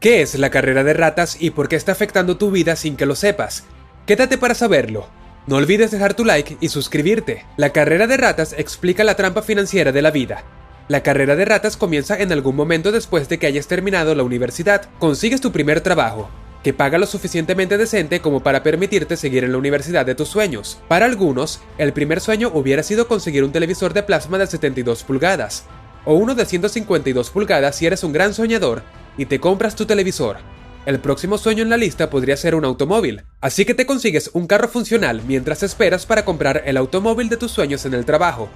¿Qué es la carrera de ratas y por qué está afectando tu vida sin que lo sepas? Quédate para saberlo. No olvides dejar tu like y suscribirte. La carrera de ratas explica la trampa financiera de la vida. La carrera de ratas comienza en algún momento después de que hayas terminado la universidad. Consigues tu primer trabajo, que paga lo suficientemente decente como para permitirte seguir en la universidad de tus sueños. Para algunos, el primer sueño hubiera sido conseguir un televisor de plasma de 72 pulgadas, o uno de 152 pulgadas si eres un gran soñador y te compras tu televisor. El próximo sueño en la lista podría ser un automóvil, así que te consigues un carro funcional mientras esperas para comprar el automóvil de tus sueños en el trabajo.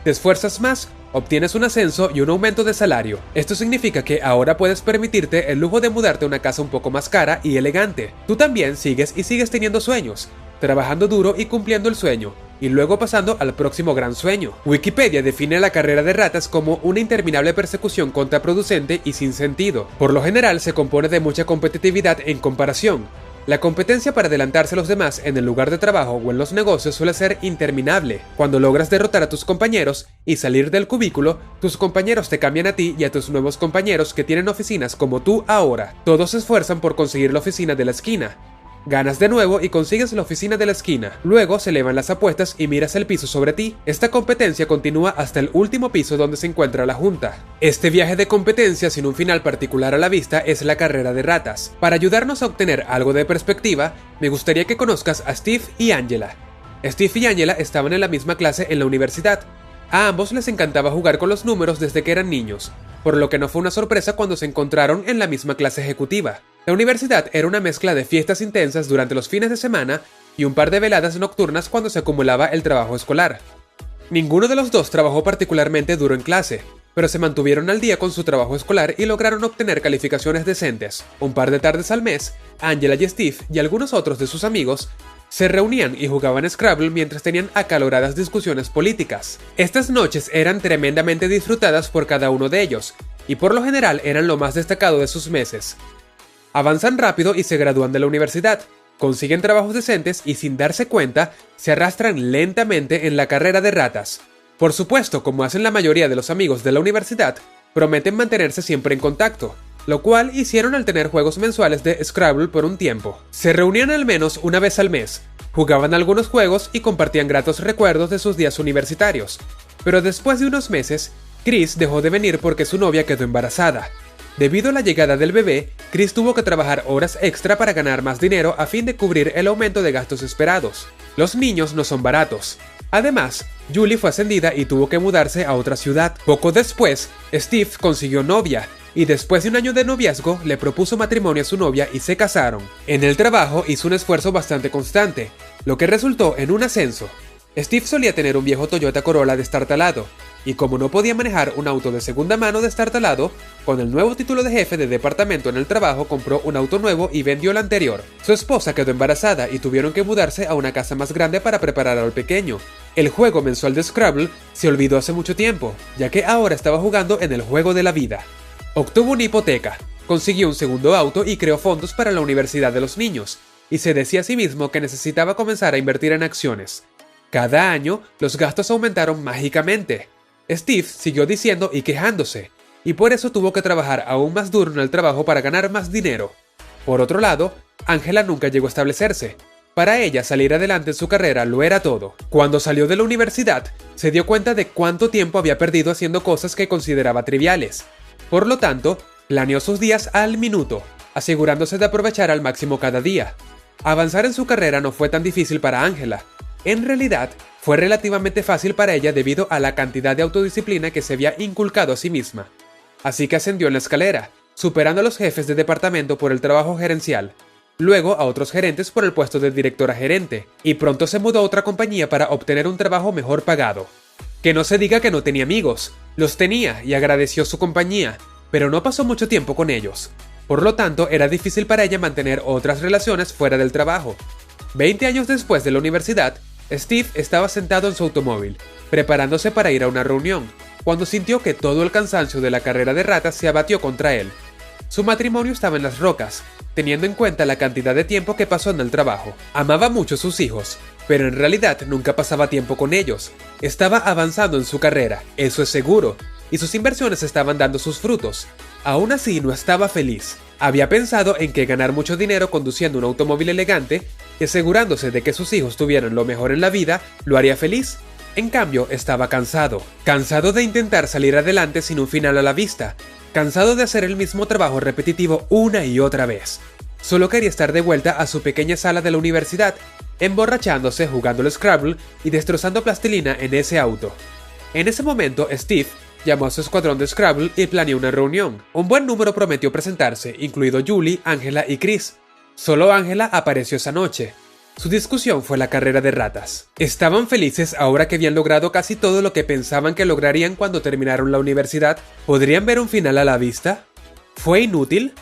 Te esfuerzas más, obtienes un ascenso y un aumento de salario. Esto significa que ahora puedes permitirte el lujo de mudarte a una casa un poco más cara y elegante. Tú también sigues teniendo sueños, trabajando duro y cumpliendo el sueño, y luego pasando al próximo gran sueño. Wikipedia define la carrera de ratas como una interminable persecución contraproducente y sin sentido. Por lo general se compone de mucha competitividad en comparación. La competencia para adelantarse a los demás en el lugar de trabajo o en los negocios suele ser interminable. Cuando logras derrotar a tus compañeros y salir del cubículo, tus compañeros te cambian a ti y a tus nuevos compañeros que tienen oficinas como tú ahora. Todos se esfuerzan por conseguir la oficina de la esquina. Ganas de nuevo y consigues la oficina de la esquina. Luego se elevan las apuestas y miras el piso sobre ti. Esta competencia continúa hasta el último piso donde se encuentra la junta. Este viaje de competencia sin un final particular a la vista es la carrera de ratas. Para ayudarnos a obtener algo de perspectiva, me gustaría que conozcas a Steve y Angela. Steve y Angela estaban en la misma clase en la universidad. A ambos les encantaba jugar con los números desde que eran niños, por lo que no fue una sorpresa cuando se encontraron en la misma clase ejecutiva. La universidad era una mezcla de fiestas intensas durante los fines de semana y un par de veladas nocturnas cuando se acumulaba el trabajo escolar. Ninguno de los dos trabajó particularmente duro en clase, pero se mantuvieron al día con su trabajo escolar y lograron obtener calificaciones decentes. Un par de tardes al mes, Angela y Steve y algunos otros de sus amigos se reunían y jugaban Scrabble mientras tenían acaloradas discusiones políticas. Estas noches eran tremendamente disfrutadas por cada uno de ellos, y por lo general eran lo más destacado de sus meses. Avanzan rápido y se gradúan de la universidad, consiguen trabajos decentes y sin darse cuenta, se arrastran lentamente en la carrera de ratas. Por supuesto, como hacen la mayoría de los amigos de la universidad, prometen mantenerse siempre en contacto, lo cual hicieron al tener juegos mensuales de Scrabble por un tiempo. Se reunían al menos una vez al mes, jugaban algunos juegos y compartían gratos recuerdos de sus días universitarios. Pero después de unos meses, Chris dejó de venir porque su novia quedó embarazada. Debido a la llegada del bebé, Chris tuvo que trabajar horas extra para ganar más dinero a fin de cubrir el aumento de gastos esperados. Los niños no son baratos. Además, Julie fue ascendida y tuvo que mudarse a otra ciudad. Poco después, Steve consiguió novia, y después de un año de noviazgo, le propuso matrimonio a su novia y se casaron. En el trabajo hizo un esfuerzo bastante constante, lo que resultó en un ascenso. Steve solía tener un viejo Toyota Corolla destartalado, y como no podía manejar un auto de segunda mano destartalado, con el nuevo título de jefe de departamento en el trabajo compró un auto nuevo y vendió el anterior. Su esposa quedó embarazada y tuvieron que mudarse a una casa más grande para preparar al pequeño. El juego mensual de Scrabble se olvidó hace mucho tiempo, ya que ahora estaba jugando en el juego de la vida. Obtuvo una hipoteca, consiguió un segundo auto y creó fondos para la universidad de los niños, y se decía a sí mismo que necesitaba comenzar a invertir en acciones. Cada año, los gastos aumentaron mágicamente. Steve siguió diciendo y quejándose, y por eso tuvo que trabajar aún más duro en el trabajo para ganar más dinero. Por otro lado, Angela nunca llegó a establecerse. Para ella, salir adelante en su carrera lo era todo. Cuando salió de la universidad, se dio cuenta de cuánto tiempo había perdido haciendo cosas que consideraba triviales. Por lo tanto, planeó sus días al minuto, asegurándose de aprovechar al máximo cada día. Avanzar en su carrera no fue tan difícil para Angela. En realidad, fue relativamente fácil para ella debido a la cantidad de autodisciplina que se había inculcado a sí misma. Así que ascendió en la escalera, superando a los jefes de departamento por el trabajo gerencial, luego a otros gerentes por el puesto de directora gerente, y pronto se mudó a otra compañía para obtener un trabajo mejor pagado. Que no se diga que no tenía amigos, los tenía y agradeció su compañía, pero no pasó mucho tiempo con ellos. Por lo tanto, era difícil para ella mantener otras relaciones fuera del trabajo. 20 años después de la universidad, Steve estaba sentado en su automóvil, preparándose para ir a una reunión, cuando sintió que todo el cansancio de la carrera de ratas se abatió contra él. Su matrimonio estaba en las rocas, teniendo en cuenta la cantidad de tiempo que pasó en el trabajo. Amaba mucho a sus hijos, pero en realidad nunca pasaba tiempo con ellos. Estaba avanzando en su carrera, eso es seguro, y sus inversiones estaban dando sus frutos. Aún así, no estaba feliz. Había pensado en que ganar mucho dinero conduciendo un automóvil elegante y asegurándose de que sus hijos tuvieran lo mejor en la vida lo haría feliz. En cambio, estaba cansado. Cansado de intentar salir adelante sin un final a la vista. Cansado de hacer el mismo trabajo repetitivo una y otra vez. Solo quería estar de vuelta a su pequeña sala de la universidad, emborrachándose, jugando al Scrabble y destrozando plastilina en ese auto. En ese momento, Steve llamó a su escuadrón de Scrabble y planeó una reunión. Un buen número prometió presentarse, incluido Julie, Angela y Chris. Solo Angela apareció esa noche. Su discusión fue la carrera de ratas. Estaban felices ahora que habían logrado casi todo lo que pensaban que lograrían cuando terminaron la universidad. ¿Podrían ver un final a la vista? ¿Fue inútil?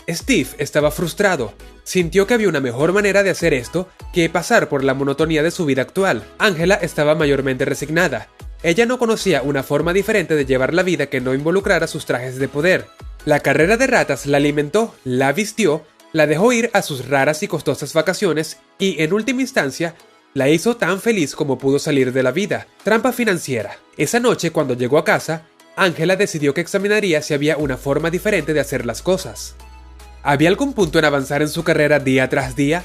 Steve estaba frustrado. Sintió que había una mejor manera de hacer esto que pasar por la monotonía de su vida actual. Angela estaba mayormente resignada. Ella no conocía una forma diferente de llevar la vida que no involucrara sus trajes de poder. La carrera de ratas la alimentó, la vistió, la dejó ir a sus raras y costosas vacaciones y, en última instancia, la hizo tan feliz como pudo salir de la vida. Trampa financiera. Esa noche, cuando llegó a casa, Angela decidió que examinaría si había una forma diferente de hacer las cosas. ¿Había algún punto en avanzar en su carrera día tras día?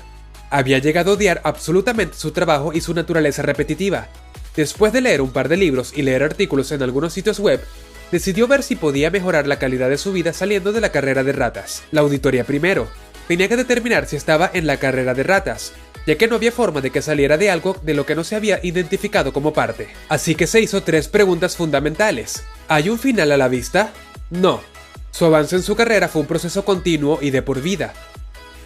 Había llegado a odiar absolutamente su trabajo y su naturaleza repetitiva. Después de leer un par de libros y leer artículos en algunos sitios web, decidió ver si podía mejorar la calidad de su vida saliendo de la carrera de ratas. La auditoría primero. Tenía que determinar si estaba en la carrera de ratas, ya que no había forma de que saliera de algo de lo que no se había identificado como parte. Así que se hizo 3 preguntas fundamentales. ¿Hay un final a la vista? No. Su avance en su carrera fue un proceso continuo y de por vida.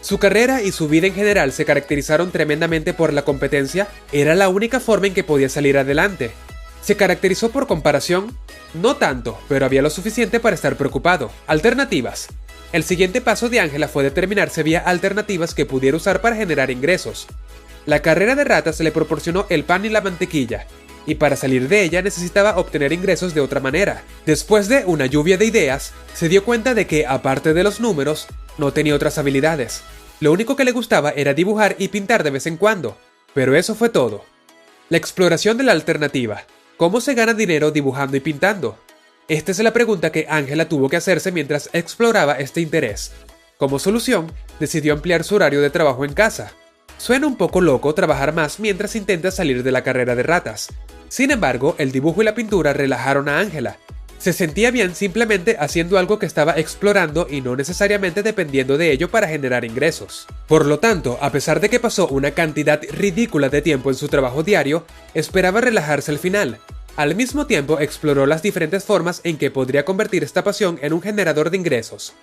Su carrera y su vida en general se caracterizaron tremendamente por la competencia. Era la única forma en que podía salir adelante. ¿Se caracterizó por comparación? No tanto, pero había lo suficiente para estar preocupado. Alternativas. El siguiente paso de Angela fue determinar si había alternativas que pudiera usar para generar ingresos. La carrera de ratas le proporcionó el pan y la mantequilla, y para salir de ella necesitaba obtener ingresos de otra manera. Después de una lluvia de ideas, se dio cuenta de que, aparte de los números, no tenía otras habilidades. Lo único que le gustaba era dibujar y pintar de vez en cuando, pero eso fue todo. La exploración de la alternativa. ¿Cómo se gana dinero dibujando y pintando? Esta es la pregunta que Angela tuvo que hacerse mientras exploraba este interés. Como solución, decidió ampliar su horario de trabajo en casa. Suena un poco loco trabajar más mientras intenta salir de la carrera de ratas. Sin embargo, el dibujo y la pintura relajaron a Angela. Se sentía bien simplemente haciendo algo que estaba explorando y no necesariamente dependiendo de ello para generar ingresos. Por lo tanto, a pesar de que pasó una cantidad ridícula de tiempo en su trabajo diario, esperaba relajarse al final. Al mismo tiempo, exploró las diferentes formas en que podría convertir esta pasión en un generador de ingresos.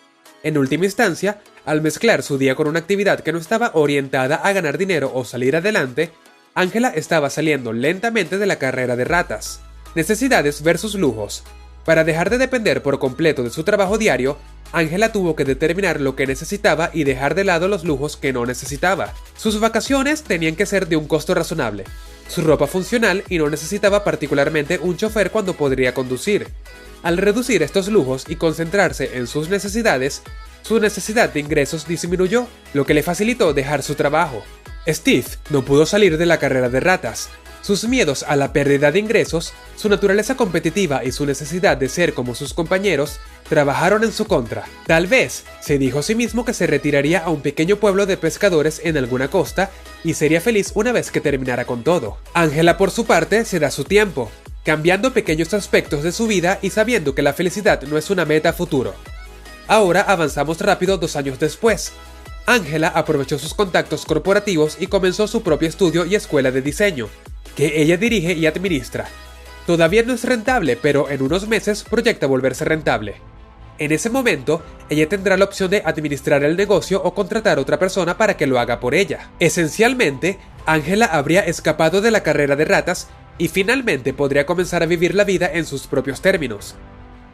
En última instancia, al mezclar su día con una actividad que no estaba orientada a ganar dinero o salir adelante, Angela estaba saliendo lentamente de la carrera de ratas. Necesidades versus lujos. Para dejar de depender por completo de su trabajo diario, Angela tuvo que determinar lo que necesitaba y dejar de lado los lujos que no necesitaba. Sus vacaciones tenían que ser de un costo razonable, su ropa funcional y no necesitaba particularmente un chofer cuando podría conducir. Al reducir estos lujos y concentrarse en sus necesidades, su necesidad de ingresos disminuyó, lo que le facilitó dejar su trabajo. Steve no pudo salir de la carrera de ratas. Sus miedos a la pérdida de ingresos, su naturaleza competitiva y su necesidad de ser como sus compañeros trabajaron en su contra. Tal vez se dijo a sí mismo que se retiraría a un pequeño pueblo de pescadores en alguna costa y sería feliz una vez que terminara con todo. Angela, por su parte, se da su tiempo, cambiando pequeños aspectos de su vida y sabiendo que la felicidad no es una meta a futuro. Ahora avanzamos rápido 2 años después. Angela aprovechó sus contactos corporativos y comenzó su propio estudio y escuela de diseño, que ella dirige y administra. Todavía no es rentable, pero en unos meses proyecta volverse rentable. En ese momento, ella tendrá la opción de administrar el negocio o contratar a otra persona para que lo haga por ella. Esencialmente, Angela habría escapado de la carrera de ratas y finalmente podría comenzar a vivir la vida en sus propios términos.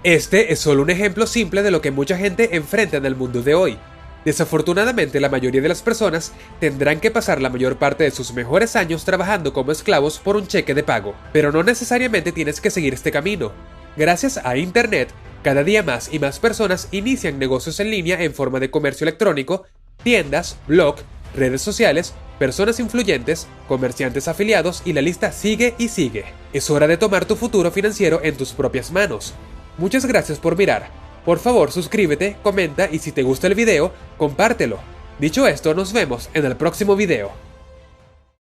Este es solo un ejemplo simple de lo que mucha gente enfrenta en el mundo de hoy. Desafortunadamente, la mayoría de las personas tendrán que pasar la mayor parte de sus mejores años trabajando como esclavos por un cheque de pago. Pero no necesariamente tienes que seguir este camino. Gracias a Internet, cada día más y más personas inician negocios en línea en forma de comercio electrónico, tiendas, blog, redes sociales, personas influyentes, comerciantes afiliados y la lista sigue y sigue. Es hora de tomar tu futuro financiero en tus propias manos. Muchas gracias por mirar. Por favor, suscríbete, comenta y si te gusta el video, compártelo. Dicho esto, nos vemos en el próximo video.